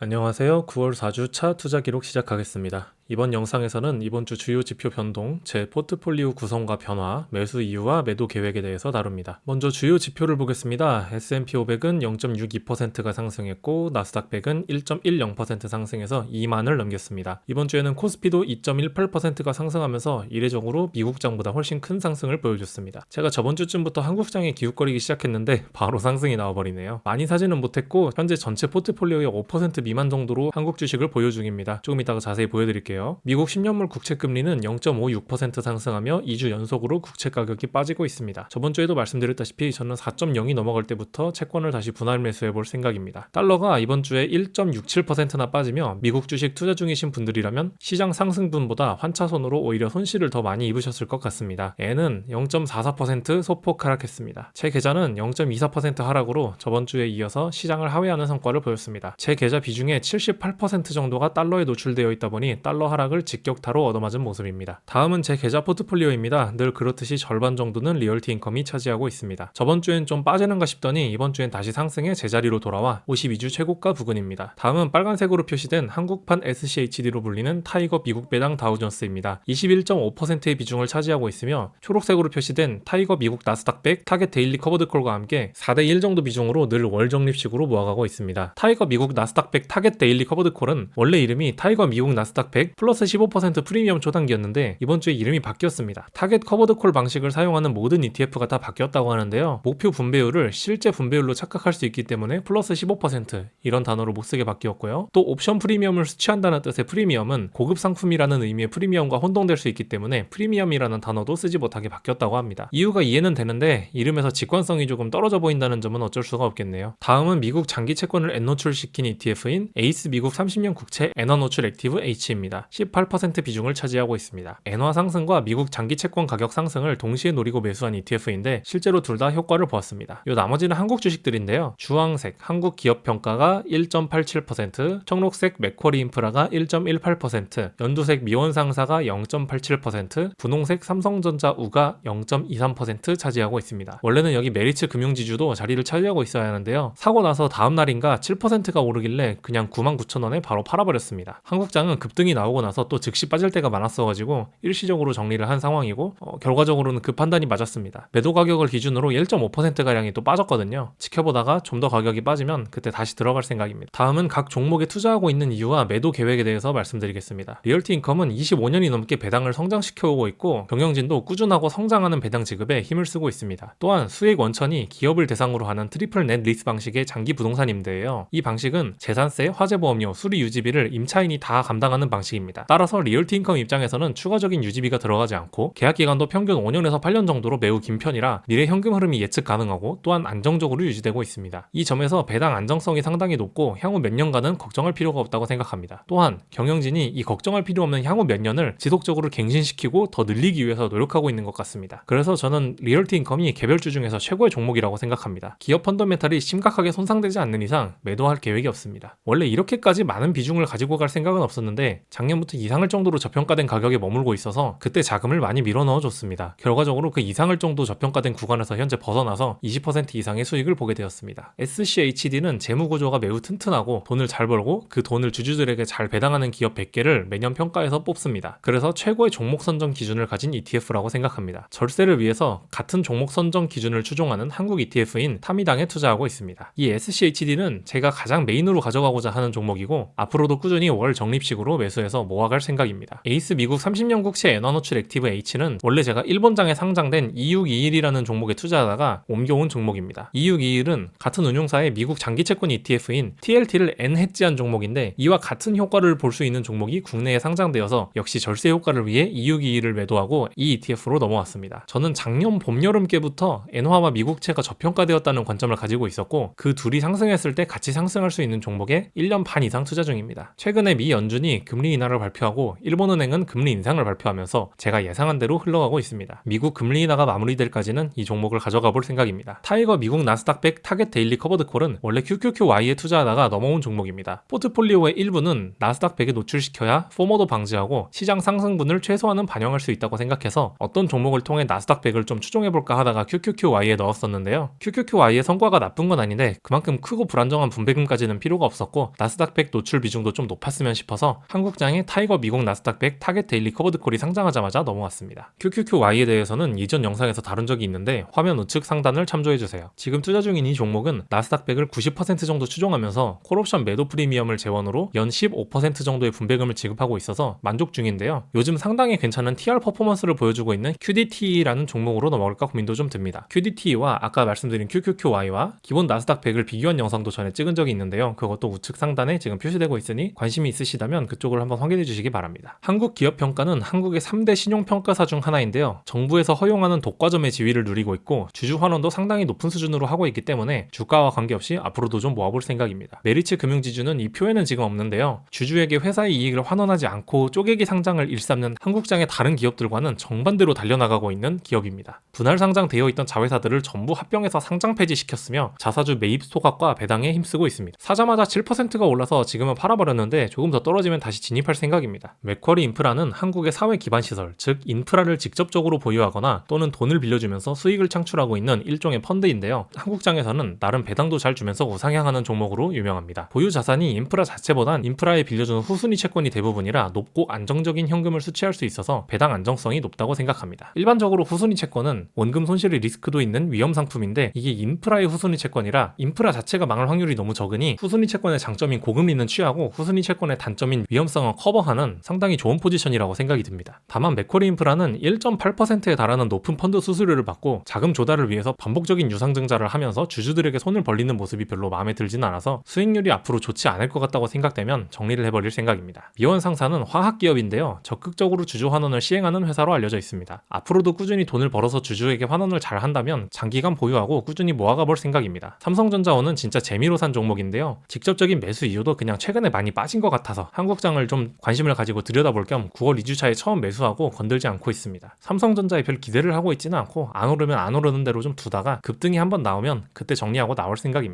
안녕하세요. 9월 4주차 투자 기록 시작하겠습니다. 이번 영상에서는 이번 주 주요 지표 변동, 제 포트폴리오 구성과 변화, 매수 이유와 매도 계획에 대해서 다룹니다. 먼저 주요 지표를 보겠습니다. S&P 500은 0.62%가 상승했고 나스닥 100은 1.10% 상승해서 2만을 넘겼습니다. 이번 주에는 코스피도 2.18%가 상승하면서 이례적으로 미국장보다 훨씬 큰 상승을 보여줬습니다. 제가 저번 주쯤부터 한국장에 기웃거리기 시작했는데 바로 상승이 나와버리네요. 많이 사지는 못했고 현재 전체 포트폴리오의 5% 미만 정도로 한국 주식을 보유 중입니다. 조금 이따가 자세히 보여드릴게요. 미국 10년물 국채 금리는 0.56% 상승하며 2주 연속으로 국채 가격이 빠지고 있습니다. 저번 주에도 말씀드렸다시피 저는 4.0이 넘어갈 때부터 채권을 다시 분할 매수해 볼 생각입니다. 달러가 이번 주에 1.67%나 빠지며 미국 주식 투자 중이신 분들이라면 시장 상승분보다 환차손으로 오히려 손실을 더 많이 입으셨을 것 같습니다. N은 0.44% 소폭 하락했습니다. 제 계좌는 0.24% 하락으로 저번 주에 이어서 시장을 하회하는 성과를 보였습니다. 제 계좌 비중의 78% 정도가 달러에 노출되어 있다 보니 달러 하락을 직격타로 얻어맞은 모습입니다. 다음은 제 계좌 포트폴리오입니다. 늘 그렇듯이 절반 정도는 리얼티 인컴이 차지하고 있습니다. 저번 주엔 좀 빠지는가 싶더니 이번 주엔 다시 상승해 제자리로 돌아와 52주 최고가 부근입니다. 다음은 빨간색으로 표시된 한국판 SCHD로 불리는 타이거 미국 배당 다우존스입니다. 21.5%의 비중을 차지하고 있으며 초록색으로 표시된 타이거 미국 나스닥 100 타겟 데일리 커버드콜과 함께 4대1 정도 비중으로 늘 월 적립식으로 모아가고 있습니다. 타이거 미국 나스닥 100 타겟 데일리 커버드콜은 원래 이름이 타이거 미국 나스닥 100 플러스 15% 프리미엄 초단기였는데 이번 주에 이름이 바뀌었습니다. 타겟 커버드콜 방식을 사용하는 모든 ETF가 다 바뀌었다고 하는데요. 목표 분배율을 실제 분배율로 착각할 수 있기 때문에 플러스 15% 이런 단어로 못쓰게 바뀌었고요. 또 옵션 프리미엄을 수취한다는 뜻의 프리미엄은 고급 상품이라는 의미의 프리미엄과 혼동될 수 있기 때문에 프리미엄이라는 단어도 쓰지 못하게 바뀌었다고 합니다. 이유가 이해는 되는데 이름에서 직관성이 조금 떨어져 보인다는 점은 어쩔 수가 없겠네요. 다음은 미국 장기 채권을 N노출시킨 ETF인 에이스 미국 30년 국채 엔화 노출 액티브 H입니다. 18% 비중을 차지하고 있습니다. 엔화 상승과 미국 장기 채권 가격 상승을 동시에 노리고 매수한 ETF인데 실제로 둘 다 효과를 보았습니다. 요 나머지는 한국 주식들인데요. 주황색 한국 기업 평가가 1.87%, 청록색 맥쿼리 인프라가 1.18%, 연두색 미원상사가 0.87%, 분홍색 삼성전자 우가 0.23% 차지하고 있습니다. 원래는 여기 메리츠 금융지주도 자리를 차지하고 있어야 하는데요. 사고 나서 다음 날인가 7%가 오르길래 그냥 99,000원에 바로 팔아버렸습니다. 한국장은 급등이 나오고 나서 또 즉시 빠질 때가 많았어가지고 일시적으로 정리를 한 상황이고 결과적으로는 그 판단이 맞았습니다. 매도 가격을 기준으로 1.5%가량이 또 빠졌거든요. 지켜보다가 좀 더 가격이 빠지면 그때 다시 들어갈 생각입니다. 다음은 각 종목에 투자하고 있는 이유와 매도 계획에 대해서 말씀드리겠습니다. 리얼티 인컴은 25년이 넘게 배당을 성장시켜오고 있고 경영진도 꾸준하고 성장하는 배당 지급에 힘을 쓰고 있습니다. 또한 수익 원천이 기업을 대상으로 하는 트리플 넷 리스 방식의 장기 부동산 임대예요. 이 방식은 재산세, 화재보험료, 수리 유지비를 임차인이 다 감당하는 방식입니다. 따라서 리얼티 인컴 입장에서는 추가적인 유지비가 들어가지 않고 계약 기간도 평균 5년에서 8년 정도로 매우 긴 편이라 미래 현금 흐름이 예측 가능하고 또한 안정적으로 유지되고 있습니다. 이 점에서 배당 안정성이 상당히 높고 향후 몇 년간은 걱정할 필요가 없다고 생각합니다. 또한 경영진이 이 걱정할 필요 없는 향후 몇 년을 지속적으로 갱신시키고 더 늘리기 위해서 노력하고 있는 것 같습니다. 그래서 저는 리얼티 인컴이 개별주 중에서 최고의 종목이라고 생각합니다. 기업 펀더멘탈이 심각하게 손상되지 않는 이상 매도할 계획이 없습니다. 원래 이렇게까지 많은 비중을 가지고 갈 생각은 없었는데 작년부터 이상할 정도로 저평가된 가격에 머물고 있어서 그때 자금을 많이 밀어 넣어줬습니다. 결과적으로 그 이상할 정도 저평가된 구간에서 현재 벗어나서 20% 이상의 수익을 보게 되었습니다. SCHD는 재무구조가 매우 튼튼하고 돈을 잘 벌고 그 돈을 주주들에게 잘 배당하는 기업 100개를 매년 평가해서 뽑습니다. 그래서 최고의 종목 선정 기준을 가진 ETF라고 생각합니다. 절세를 위해서 같은 종목 선정 기준을 추종하는 한국 ETF인 타미당에 투자하고 있습니다. 이 SCHD는 제가 가장 메인으로 가져가고자 하는 종목이고 앞으로도 꾸준히 월 적립식으로 매수해서 모아갈 생각입니다. 에이스 미국 30년 국채 엔화 노출 액티브 H는 원래 제가 일본장에 상장된 2621이라는 종목에 투자하다가 옮겨온 종목입니다. 2621은 같은 운용사의 미국 장기채권 ETF인 TLT를 N해지한 종목인데 이와 같은 효과를 볼 수 있는 종목이 국내에 상장되어서 역시 절세 효과를 위해 2621을 매도하고 이 ETF로 넘어왔습니다. 저는 작년 봄 여름께부터 엔화와 미국채가 저평가되었다는 관점을 가지고 있었고 그 둘이 상승했을 때 같이 상승할 수 있는 종목에 1년 반 이상 투자 중입니다. 최근에 미 연준이 금리 인하를 완화를 발표하고 일본은행은 금리 인상을 발표하면서 제가 예상한 대로 흘러가고 있습니다. 미국 금리 인하가 마무리될까지는 이 종목을 가져가 볼 생각입니다. 타이거 미국 나스닥 100 타겟 데일리 커버드 콜은 원래 QQQY에 투자하다가 넘어온 종목입니다. 포트폴리오의 일부는 나스닥 100에 노출시켜야 포모도 방지하고 시장 상승분을 최소화는 반영할 수 있다고 생각해서 어떤 종목을 통해 나스닥 100을 좀 추종해볼까 하다가 QQQY에 넣었었는데요. QQQY의 성과가 나쁜 건 아닌데 그만큼 크고 불안정한 분배금까지는 필요가 없었고 나스닥 100 노출 비중도 좀 높았으면 싶어서 한국장에 타이거 미국 나스닥 100 타겟 데일리 커버드 콜이 상장하자마자 넘어왔습니다. QQQY에 대해서는 이전 영상에서 다룬 적이 있는데 화면 우측 상단을 참조해주세요. 지금 투자 중인 이 종목은 나스닥 100을 90% 정도 추종하면서 콜옵션 매도 프리미엄을 재원으로 연 15% 정도의 분배금을 지급하고 있어서 만족 중인데요. 요즘 상당히 괜찮은 TR 퍼포먼스를 보여주고 있는 QDT라는 종목으로 넘어갈까 고민도 좀 듭니다. QDT와 아까 말씀드린 QQQY와 기본 나스닥 100을 비교한 영상도 전에 찍은 적이 있는데요. 그것도 우측 상단에 지금 표시되고 있으니 관심이 있으시다면 그쪽을 한번 확인해 주시기 바랍니다. 한국 기업 평가는 한국의 3대 신용평가사 중 하나인데요. 정부에서 허용하는 독과점의 지위를 누리고 있고 주주 환원도 상당히 높은 수준으로 하고 있기 때문에 주가와 관계없이 앞으로도 좀 모아볼 생각입니다. 메리츠 금융지주는 이 표에는 지금 없는데요. 주주에게 회사의 이익을 환원하지 않고 쪼개기 상장을 일삼는 한국장의 다른 기업들과는 정반대로 달려나가고 있는 기업입니다. 분할 상장되어 있던 자회사들을 전부 합병해서 상장 폐지시켰으며 자사주 매입 소각과 배당에 힘쓰고 있습니다. 사자마자 7%가 올라서 지금은 팔아버렸는데 조금 더 떨어지면 다시 진입할 생각입니다. 맥쿼리 인프라는 한국의 사회 기반 시설, 즉 인프라를 직접적으로 보유하거나 또는 돈을 빌려주면서 수익을 창출하고 있는 일종의 펀드인데요. 한국장에서는 나름 배당도 잘 주면서 우상향하는 종목으로 유명합니다. 보유 자산이 인프라 자체보단 인프라에 빌려주는 후순위 채권이 대부분이라 높고 안정적인 현금을 수취할 수 있어서 배당 안정성이 높다고 생각합니다. 일반적으로 후순위 채권은 원금 손실의 리스크도 있는 위험 상품인데 이게 인프라의 후순위 채권이라 인프라 자체가 망할 확률이 너무 적으니 후순위 채권의 장점인 고금리는 취하고 후순위 채권의 단점인 위험성을 커버하는 상당히 좋은 포지션이라고 생각이 듭니다. 다만 맥쿼리 인프라는 1.8%에 달하는 높은 펀드 수수료를 받고 자금 조달을 위해서 반복적인 유상증자를 하면서 주주들에게 손을 벌리는 모습이 별로 마음에 들지는 않아서 수익률이 앞으로 좋지 않을 것 같다고 생각되면 정리를 해버릴 생각입니다. 미원 상사는 화학기업인데요. 적극적으로 주주 환원을 시행하는 회사로 알려져 있습니다. 앞으로도 꾸준히 돈을 벌어서 주주에게 환원을 잘 한다면 장기간 보유하고 꾸준히 모아가 볼 생각입니다. 삼성전자원은 진짜 재미로 산 종목인데요. 직접적인 매수 이유도 그냥 최근에 많이 빠진 것 같아서 한국장을 좀 관심을 가지고 들여다볼 겸 9월 2주차에 처음 매수하고 건들지 않고 있습니다. 삼성전자에 별 기대를 하고 있지는 않고 안 오르면 안 오르는 대로 좀 두다가 급등이 한번 나오면 그때 정리하고 나올 생각입니다.